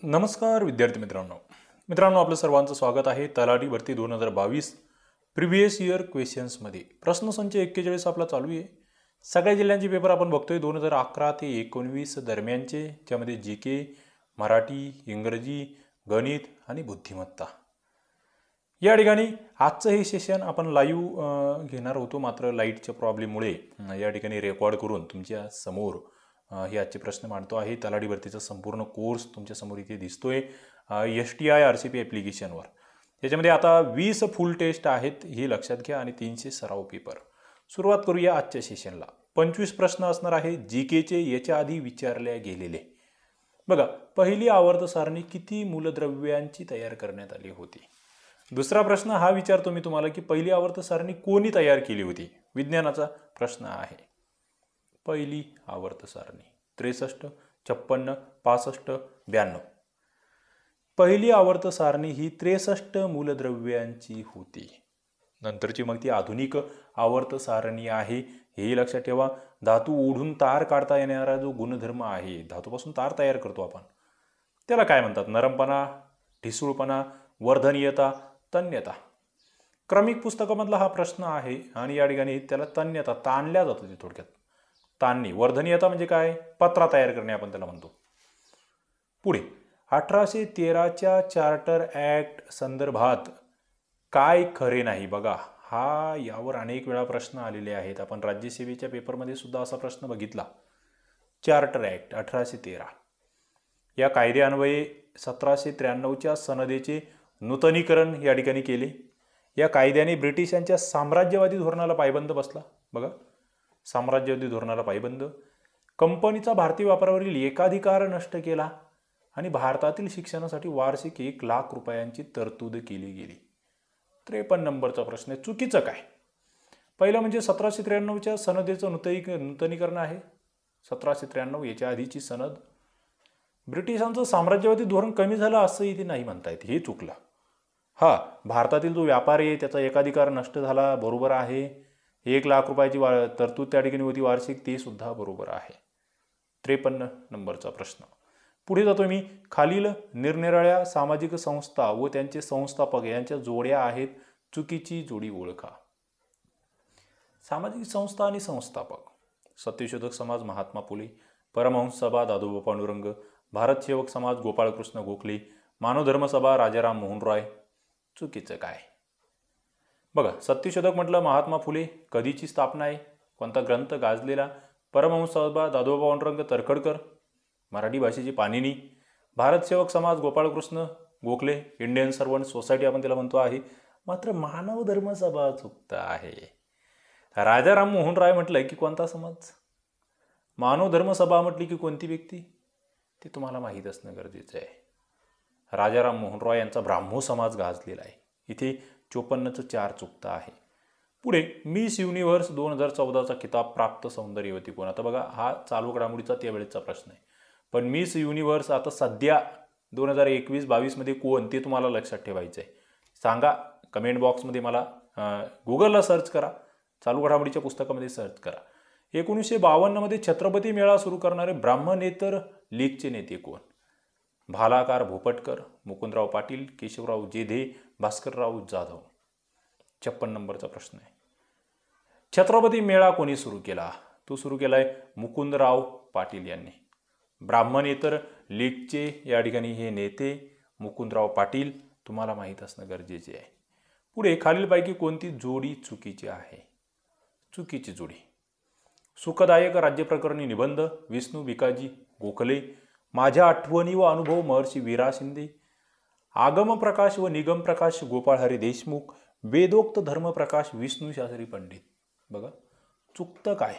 नमस्कार विद्यार्थी मित्रांनो आपलं सर्वांचं स्वागत आहे तलाठी भरती 2022 प्रिव्हियस इयर क्वेश्चन्समध्ये। प्रश्नसंच 41 आपला चालू आहे। सगळ्या जिल्ह्यांचे पेपर आपण बघतोय 2011 ते 19 दरम्यानचे, ज्यामध्ये जी के, मराठी, इंग्रजी, गणित आणि बुद्धिमत्ता। या ठिकाणी आजचं हे सेशन आपण लाईव्ह घेणार होतो, मात्र लाईटच्या प्रॉब्लेममुळे या ठिकाणी रेकॉर्ड करून तुमच्या समोर हे आजचे प्रश्न मांडतो आहे। तलाठी भरतीचा संपूर्ण कोर्स तुमच्या समोर इथे दिसतोय STI RCP ॲप्लिकेशनवर। याच्यामध्ये आता 20 फुल टेस्ट आहेत हे लक्षात घ्या आणि 300 सराव पेपर। सुरुवात करूया आजच्या सेशनला। 25 प्रश्न असणार आहे जीकेचे, याच्या आधी विचारले गेलेले। बघा, पहिली आवर्त सारणी किती मूलद्रव्यांची तयार करण्यात आली होती। दुसरा प्रश्न हा विचारतो मी तुम्हाला की पहिली आवर्त सारणी कोणी तयार केली होती। विज्ञानाचा प्रश्न आहे। पहिली आवर्त सारणी 63, 56, 65, 92। पहिली आवर्त सारणी ही 63 मूलद्रव्यांची होती। नंतरची मग ती आधुनिक आवर्त सारणी आहे। हे लक्षात ठेवा, धातू ओढून तार काढता येणारा जो गुणधर्म आहे, धातूपासून तार तयार करतो आपण, त्याला काय म्हणतात? नरमपणा, ठिसूळपणा, वर्धनीयता, तन्यता। क्रमिक पुस्तकामधला हा प्रश्न आहे आणि या ठिकाणी त्याला तन्यता, ताणल्या जातं ते थोडक्यात, ताणणी। वर्धनीयता म्हणजे काय? पत्रा तयार करणे आपण त्याला म्हणतो। पुढे 1813च्या चार्टर ॲक्ट संदर्भात काय खरे नाही? बघा, हा यावर अनेक वेळा प्रश्न आलेले आहेत। आपण राज्यसेवेच्या पेपरमध्ये सुद्धा असा प्रश्न बघितला। चार्टर ॲक्ट 1813 या कायद्यान्वये 1793च्या सनदेचे नूतनीकरण या ठिकाणी केले। या कायद्याने ब्रिटिशांच्या साम्राज्यवादी धोरणाला पायबंद बसला। बघा, साम्राज्यवादी धोरणाला पायबंद, कंपनीचा भारतीय वापरावरील एकाधिकार नष्ट केला आणि भारतातील शिक्षणासाठी वार्षिक 1 लाख रुपयांची तरतूद केली गेली। 53 नंबरचा प्रश्न आहे, चुकीचं काय? पहिलं म्हणजे 1793च्या सनदेचं नूतनीकरण आहे। 1793 याच्या आधीची सनद। ब्रिटिशांचं साम्राज्यवादी धोरण कमी झालं असं इथे नाही म्हणता येते, हे चुकलं। हा, भारतातील जो व्यापारी आहे त्याचा एकाधिकार नष्ट झाला, बरोबर आहे। 1 लाख रुपयाची तरतूद त्या ठिकाणी होती वार्षिक, ते सुद्धा बरोबर आहे। 53 नंबरचा प्रश्न। पुढे जातो मी। खालील निरनिराळ्या सामाजिक संस्था व त्यांचे संस्थापक यांच्या जोड्या आहेत, चुकीची जोडी ओळखा। सामाजिक संस्था आणि संस्थापक: सत्यशोधक समाज महात्मा फुले, परमहंस सभा दादोबा पांडुरंग, भारत सेवक समाज गोपाळकृष्ण गोखले, मानवधर्म सभा राजाराम मोहन रॉय। चुकीचं काय? बघा, सत्यशोधक म्हटलं महात्मा फुले, कधीची स्थापना आहे, कोणता ग्रंथ गाजलेला? परमहंस सभा दादोबा पांडुरंग तरखडकर, मराठी भाषेची पाणिनी। भारत सेवक समाज Gopalkrishna Gokhale, Indian servant society आपण त्याला म्हणतो आहे, मात्र मानव धर्म सभा चुकता आहे। राजाराम मोहन राय म्हटलंय की कोणता समाज? मानव धर्म सभा म्हटली की कोणती व्यक्ती? ते तुम्हाला माहीत असणं गरजेचं आहे। राजाराम मोहन रॉय यांचा ब्राह्मो समाज गाजलेला आहे। इथे 54चं 4 चुकता आहे। पुढे मिस युनिव्हर्स 2014चा किताब प्राप्त सौंदर्यवती कोण? आता बघा, हा चालू घडामोडीचा त्यावेळेचा प्रश्न आहे, पण मिस युनिव्हर्स आता सध्या 2021-22 मध्ये कोण, ते तुम्हाला लक्षात ठेवायचं आहे। सांगा कमेंट बॉक्समध्ये मला, गुगलला सर्च करा, चालू घडामोडीच्या पुस्तकामध्ये सर्च करा। 1952 मध्ये छत्रपती मेळा सुरू करणारे ब्राह्मणेतर लीगचे नेते कोण? भालाकार भोपटकर, मुकुंदराव पाटील, केशवराव जेधे, भास्करराव जाधव। 56 नंबरचा प्रश्न आहे। छत्रपती मेळा कोणी सुरू केला? तो सुरू केलाय मुकुंदराव पाटील यांनी। ब्राह्मणेतर लीगचे या ठिकाणी हे नेते मुकुंदराव पाटील, तुम्हाला माहीत असणं गरजेचे आहे। पुढे खालीलपैकी कोणती जोडी चुकीची आहे? चुकीची जोडी: सुखदायक राज्यप्रकरणी निबंध विष्णू भिकाजी गोखले, माझ्या आठवणी व अनुभव महर्षी वीरा शिंदे, आगम प्रकाश व निगम प्रकाश गोपाळ हरी देशमुख, वेदोक्त धर्मप्रकाश विष्णू शास्त्री पंडित। बघा, चुकतं काय?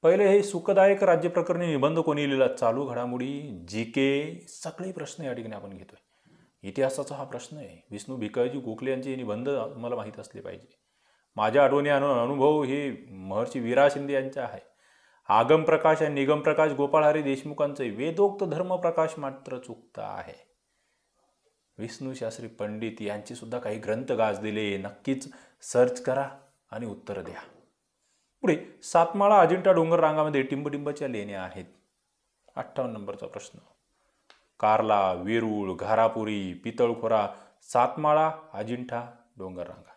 पहिले हे सुखदायक राज्यप्रकरणी निबंध कोणी लिहिला? चालू घडामोडी, जीके, सगळे प्रश्न या ठिकाणी आपण घेतोय। इतिहासाचा हा प्रश्न आहे। विष्णू भिकाजी गोखले यांचे निबंध तुम्हाला माहीत असले पाहिजे। माझ्या आठवणी अनुभव हे महर्षी वीरा शिंदे यांचे आहे। आगम प्रकाश आणि निगम प्रकाश गोपाळ हरी देशमुखांचे। वेदोक्त धर्मप्रकाश मात्र चुकता आहे। विष्णू शास्त्री पंडित यांचे सुद्धा काही ग्रंथ गाजलेले, नक्कीच सर्च करा आणि उत्तर द्या। पुढे सातमाळा अजिंठा डोंगर रांगामध्ये टिंबटिंबच्या लेण्या आहेत। 58 नंबरचा प्रश्न। कार्ला, वेरूळ, घारापुरी, पितळखोरा, सातमाळा, अजिंठा डोंगर रांगा.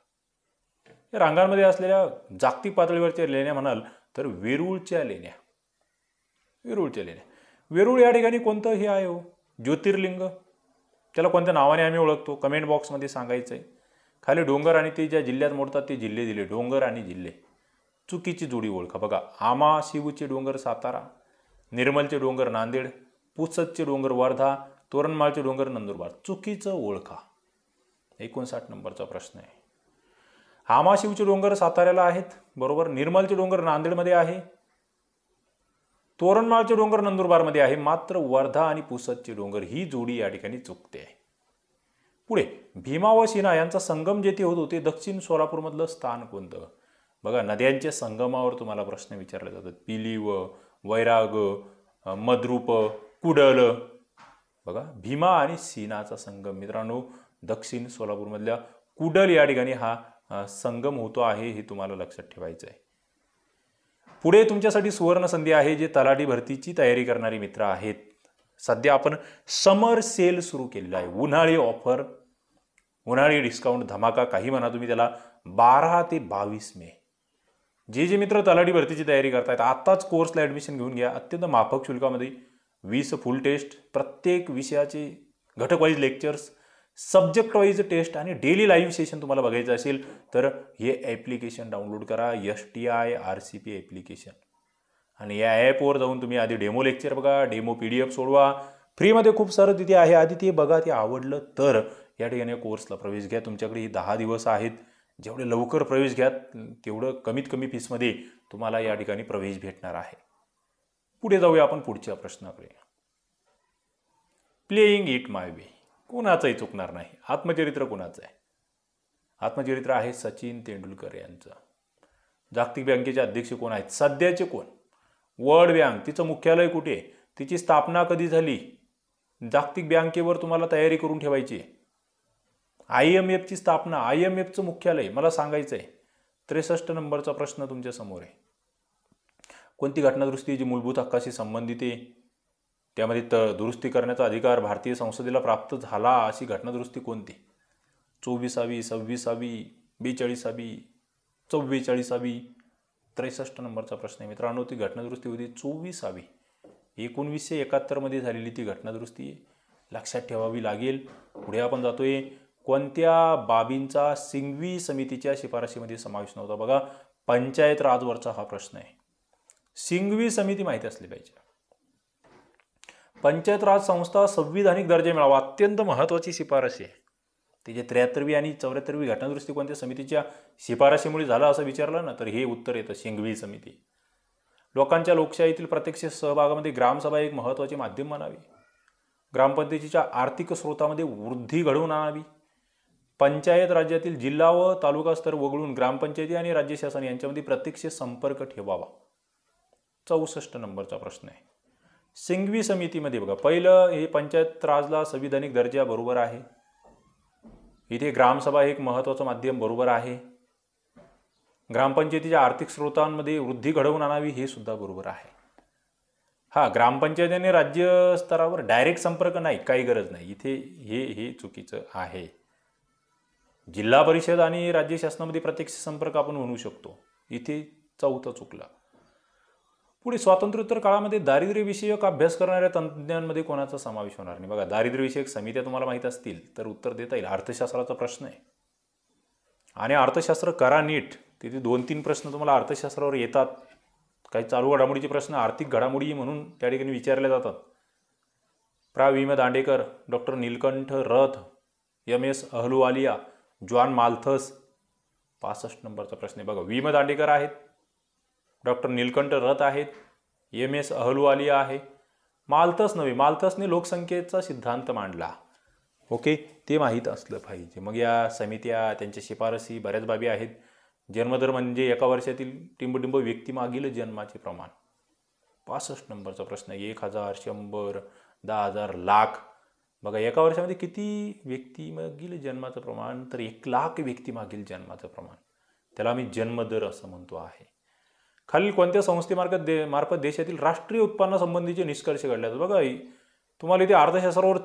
या रांगांमध्ये असलेल्या जागतिक पातळीवरच्या लेण्या म्हणाल तर वेरूळच्या लेण्या. वेरूळ या ठिकाणी कोणतं हे आहे हो ज्योतिर्लिंग, त्याला कोणत्या नावाने आम्ही ओळखतो कमेंट बॉक्समध्ये सांगायचं आहे. खाली डोंगर आणि ते ज्या जिल्ह्यात मोडतात ते जिल्हे दिले, डोंगर आणि जिल्हे. चुकीची जोडी ओळखा बघा. आमा शिवचे डोंगर सातारा, निर्मलचे डोंगर नांदेड, पुसदचे डोंगर वर्धा, तोरणमाळचे डोंगर नंदुरबार. चुकीचं ओळखा. 59 नंबरचा प्रश्न आहे. आमाशिवचे डोंगर साताऱ्याला आहेत बरोबर, निर्मलचे डोंगर नांदेडमध्ये आहे, तोरणमाळचे डोंगर नंदुरबारमध्ये आहे, मात्र वर्धा आणि पुसदचे डोंगर ही जोडी या ठिकाणी चुकते आहे. पुढे भीमा व शिना यांचा संगम जेथे होतो ते दक्षिण सोलापूरमधलं स्थान कोणतं. बघा नद्यांच्या संगमावर तुम्हाला प्रश्न विचारले जातात. पिलीव, वैराग, मद्रूप, कुडल. बघा भीमा आणि सीनाचा संगम मित्रांनो दक्षिण सोलापूरमधल्या कुडल या ठिकाणी हा संगम होतो आहे, हे तुम्हाला लक्षात ठेवायचं आहे. पुढे तुमच्यासाठी सुवर्ण संधी आहे. जे तलाठी भरतीची तयारी करणारी मित्र आहेत, सध्या आपण समर सेल सुरू केलेला आहे. उन्हाळी ऑफर, उन्हाळी डिस्काउंट धमाका काही म्हणा तुम्ही त्याला. 12 ते 22 मे जे मित्र तलाठी भरतीची तयारी करतायत आत्ताच कोर्सला ॲडमिशन घेऊन घ्या. अत्यंत माफक शुल्कामध्ये 20 फुल टेस्ट, प्रत्येक विषयाचे घटक wise lectures, subject wise test आणि डेली लाईव्ह सेशन तुम्हाला बघायचं असेल तर हे ॲप्लिकेशन डाउनलोड करा. STI RCP application. आणि या ॲपवर जाऊन तुम्ही आधी डेमो लेक्चर बघा, डेमो PDF सोडवा. फ्रीमध्ये खूप सारं तिथे आहे. आधी ते बघा, ते आवडलं तर या ठिकाणी कोर्सला प्रवेश घ्या. तुमच्याकडे ही 10 दिवस आहेत. जेवढे लवकर प्रवेश घ्या तेवढं कमीत कमी फीसमध्ये तुम्हाला या ठिकाणी प्रवेश भेटणार आहे. पुढे जाऊया आपण पुढच्या प्रश्नाकडे. प्लेइंग इट माय वे कोणाचंही चुकणार नाही. आत्मचरित्र कोणाचं आहे. आत्मचरित्र आहे सचिन तेंडुलकर यांचं. जागतिक बँकेचे अध्यक्ष कोण आहेत, सध्याचे कोण. वर्ल्ड बँक तिचं मुख्यालय कुठे, तिची स्थापना कधी झाली, जागतिक बँकेवर तुम्हाला तयारी करून ठेवायची आहे. IMF ची स्थापना, IMF चं मुख्यालय मला सांगायचं आहे. 63 नंबरचा प्रश्न तुमच्या समोर आहे. कोणती घटनादुरुस्ती जी मूलभूत हक्काशी संबंधित आहे, त्यामध्ये दुरुस्ती करण्याचा अधिकार भारतीय संसदेला प्राप्त झाला अशी घटनादुरुस्ती कोणती. 24वी, 26वी, 42वी, 44वी. 63 नंबरचा प्रश्न आहे मित्रांनो. ती घटनादुरुस्ती होती 24वी. 1971 मध्ये झालेली ती घटनादुरुस्ती आहे. लक्षात ठेवावी लागेल. पुढे आपण जातोय. कोणत्या बाबींचा सिंघवी समितीच्या शिफारशीमध्ये समावेश नव्हता. बघा पंचायत राजवरचा हा प्रश्न आहे. सिंघवी समिती माहिती असली पाहिजे. पंचायत राज संस्था संविधानिक दर्जा मिळावा अत्यंत महत्त्वाची शिफारस आहे. तिचे 73वी आणि 74वी घटनादुरुस्ती कोणत्या समितीच्या शिफारशीमुळे झाला असं विचारलं ना तर हे उत्तर येतं सिंघवी समिती. लोकांच्या लोकशाहीतील प्रत्यक्ष सहभागामध्ये ग्रामसभा एक महत्त्वाचे माध्यम म्हणावे. ग्रामपंचायतीच्या आर्थिक स्रोतामध्ये वृद्धी घडवून आणावी. पंचायत राज्यातील जिल्हा व तालुका स्तर वगळून ग्रामपंचायती आणि राज्य शासन यांच्यामध्ये प्रत्यक्ष संपर्क ठेवावा. 64 नंबरचा प्रश्न आहे. सिंघवी समितीमध्ये बघा पहिलं हे पंचायत राजला संविधानिक दर्जा बरोबर आहे. इथे ग्रामसभा एक महत्त्वाचं माध्यम बरोबर आहे. ग्रामपंचायतीच्या आर्थिक स्रोतांमध्ये वृद्धी घडवून आणावी हे सुद्धा बरोबर आहे. हा ग्रामपंचायत आणि राज्य स्तरावर डायरेक्ट संपर्क नाही, काही गरज नाही. इथे हे चुकीचं आहे. जिल्हा परिषद आणि राज्य शासनामध्ये प्रत्यक्ष संपर्क आपण म्हणू शकतो. इथे चौथं चुकलं. पुढे स्वातंत्र्योत्तर काळामध्ये दारिद्र्यविषयक अभ्यास करणाऱ्या तंत्रज्ञांमध्ये कोणाचा समावेश होणार नाही. बघा दारिद्र्यविषयक समित्या तुम्हाला माहीत असतील तर उत्तर देता येईल. अर्थशास्त्राचा प्रश्न आहे आणि अर्थशास्त्र करा नीट. तिथे 2-3 प्रश्न तुम्हाला अर्थशास्त्रावर येतात. काही चालू घडामोडीचे प्रश्न आर्थिक घडामोडी म्हणून त्या ठिकाणी विचारले जातात. प्रा. V. Dandekar, doctor Nilkanth Rath, MS Ahluwalia, John Malthus. 65 नंबरचा प्रश्न आहे. बघा वी. दांडेकर आहेत, डॉक्टर नीलकंठ रथ आहेत, MS अहलुवालिया आहे. माल्थस नव्हे, माल्थसने लोकसंख्येचा सिद्धांत मांडला. ओके, ते माहीत असलं पाहिजे. मग या समित्या त्यांच्या शिफारसी बऱ्याच बाबी आहेत. जन्मदर म्हणजे एका वर्षातील टिंबटिंब व्यक्तीमागील जन्माचे प्रमाण. 65 नंबरचा प्रश्न. 1000, 100, 10,000, लाख. बघा एका वर्षामध्ये किती व्यक्तीमागील जन्माचं प्रमाण, तर 1,00,000 व्यक्तीमागील जन्माचं प्रमाण. त्याला आम्ही जन्मदर असं म्हणतो आहे. खालील कोणत्या संस्थेमार्फत देशातील राष्ट्रीय उत्पन्नासंबंधीचे निष्कर्ष घडले. बघा तुम्हाला इथे अर्थशास्त्रावर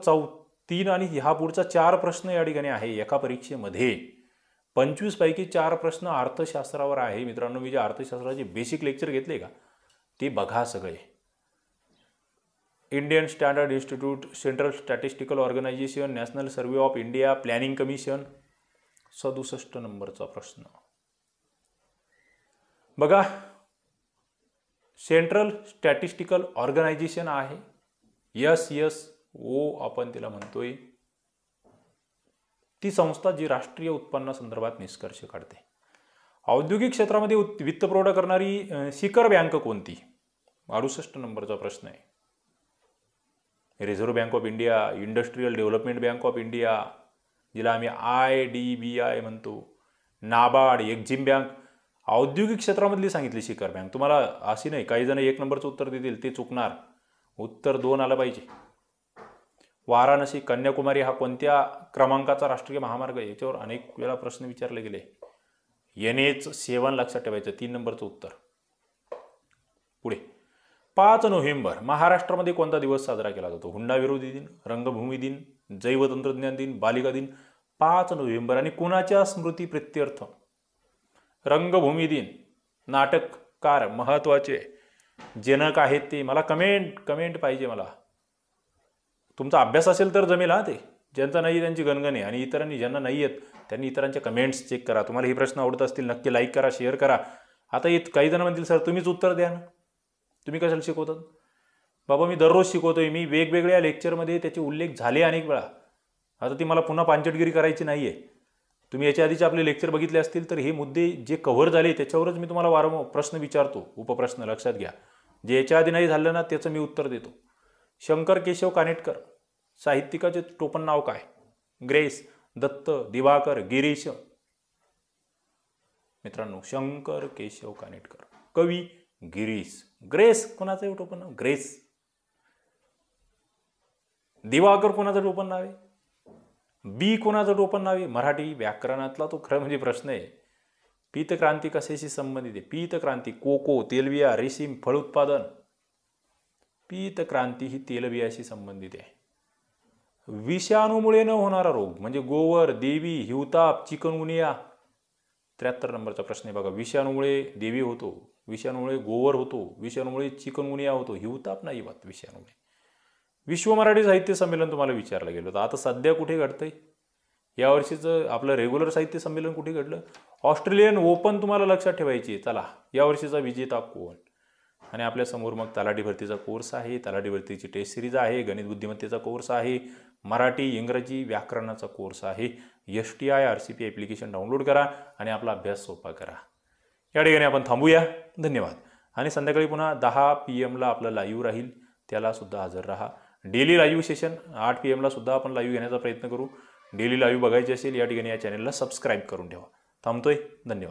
3 आणि ह्या पुढचा 4 प्रश्न या ठिकाणी आहे एका परीक्षेमध्ये. 25 पैकी 4 प्रश्न अर्थशास्त्रावर आहे. मित्रांनो, मी जे अर्थशास्त्राचे बेसिक लेक्चर घेतले का ते बघा सगळे. Indian standard institute, central statistical organisation, national survey of India, planning commission. 67 नंबरचा प्रश्न बघा. सेंट्रल स्टॅटिस्टिकल ऑर्गनायझेशन आहे, SSO आपण तिला म्हणतोय. ती संस्था जी राष्ट्रीय उत्पन्नासंदर्भात निष्कर्ष काढते. औद्योगिक क्षेत्रामध्ये वित्तपुरवठा करणारी शिखर बँक कोणती? 68 नंबरचा प्रश्न आहे. Reserve bank of India, industrial development bank of India, जिला आम्ही IDBI म्हणतो, नाबार्ड, एक्झिम बँक. औद्योगिक क्षेत्रामधली सांगितली शिखर बँक. तुम्हाला अशी नाही, काही जण 1 नंबरचं उत्तर देतील ते चुकणार. उत्तर 2 आलं पाहिजे. वाराणसी, कन्याकुमारी हा कोणत्या क्रमांकाचा राष्ट्रीय महामार्ग आहे? याच्यावर अनेक वेळा प्रश्न विचारले गेले. NH7 लक्षात ठेवायचं. 3 नंबरचं उत्तर. पुढे 5 नोव्हेंबर महाराष्ट्रामध्ये कोणता दिवस साजरा केला जातो? हुंडा विरोधी दिन, रंगभूमी दिन, जैवतंत्रज्ञान दिन, बालिका दिन. 5 नोव्हेंबर. आणि कुणाच्या स्मृती प्रित्यर्थ? रंगभूमी दिन. नाटककार महत्वाचे जनक आहेत ते. मला कमेंट पाहिजे. मला तुमचा अभ्यास असेल तर जमेल हा. ते ज्यांचा नाही त्यांची गणगणे, आणि इतरांनी ज्यांना नाही आहेत त्यांनी इतरांच्या कमेंट्स चेक करा. तुम्हाला हे प्रश्न आवडत असतील नक्की लाईक करा, शेअर करा. आता काही जण म्हणतील सर तुम्हीच उत्तर द्या ना, तुम्ही कशाला शिकवतात? बाबा मी दररोज शिकवतोय. मी वेगवेगळ्या लेक्चरमध्ये त्याचे उल्लेख झाले अनेक वेळा. आता ती मला पुन्हा पांचटगिरी करायची नाही आहे. तुम्ही याच्या आधीचे आपले लेक्चर बघितले असतील तर हे मुद्दे जे कव्हर झाले त्याच्यावरच मी तुम्हाला वारंवार प्रश्न विचारतो. उपप्रश्न लक्षात घ्या. जे याच्या आधी नाही झालं ना त्याचं मी उत्तर देतो. शंकर केशव कानेटकर साहित्यिकाचे टोपण नाव काय? ग्रेस, दत्त, दिवाकर, गिरीश. मित्रांनो, शंकर केशव कानेटकर. कवी गिरीश. ग्रेस कोणाचं टोपण नाव? ग्रेस. दिवाकर कोणाचं टोपण नाव आहे? बी कोणाचं टोपण नाव आहे? मराठी व्याकरणातला तो खरं म्हणजे प्रश्न आहे. पीतक्रांती कशाशी संबंधित आहे? पीतक्रांती कोको, तेलबिया, रेशीम, फळ उत्पादन. पीतक्रांती ही तेलबियाशी संबंधित आहे. विषाणूमुळे न होणारा रोग म्हणजे गोवर, देवी, हिवताप, चिकनगुनिया. 73 नंबरचा प्रश्न आहे बघा. विषाणूमुळे देवी होतो, विषाणूमुळे गोवर होतो, विषाणूमुळे चिकनगुनिया होतो, हिवताप नाही होत विषाणूमुळे. विश्व मराठी साहित्य संमेलन तुम्हाला विचारलं गेलं होतं. आता सध्या कुठे घडतंय? यावर्षीचं आपलं रेग्युलर साहित्य संमेलन कुठे घडलं? ऑस्ट्रेलियन ओपन तुम्हाला लक्षात ठेवायची. चला, यावर्षीचा विजेता कोण? आणि आपल्यासमोर मग तलाठी भरतीचा कोर्स आहे, तलाठी भरतीची टेस्ट सिरीज आहे, गणित बुद्धिमत्तेचा कोर्स आहे, मराठी इंग्रजी व्याकरणाचा कोर्स आहे. STI RCP ॲप्लिकेशन डाउनलोड करा आणि आपला अभ्यास सोपा करा. या ठिकाणी आपण थांबूया. धन्यवाद. आणि संध्याकाळी पुन्हा 10 PM ला आपलं लाईव्ह राहील, त्याला सुद्धा हजर राहा. डेली लाईव्ह सेशन 8 PM ला सुद्धा आपण लाईव्ह घेण्याचा प्रयत्न करू. डेली लाईव्ह बघायची असेल या ठिकाणी या चॅनलला सबस्क्राईब करून ठेवा. थांबतोय. धन्यवाद.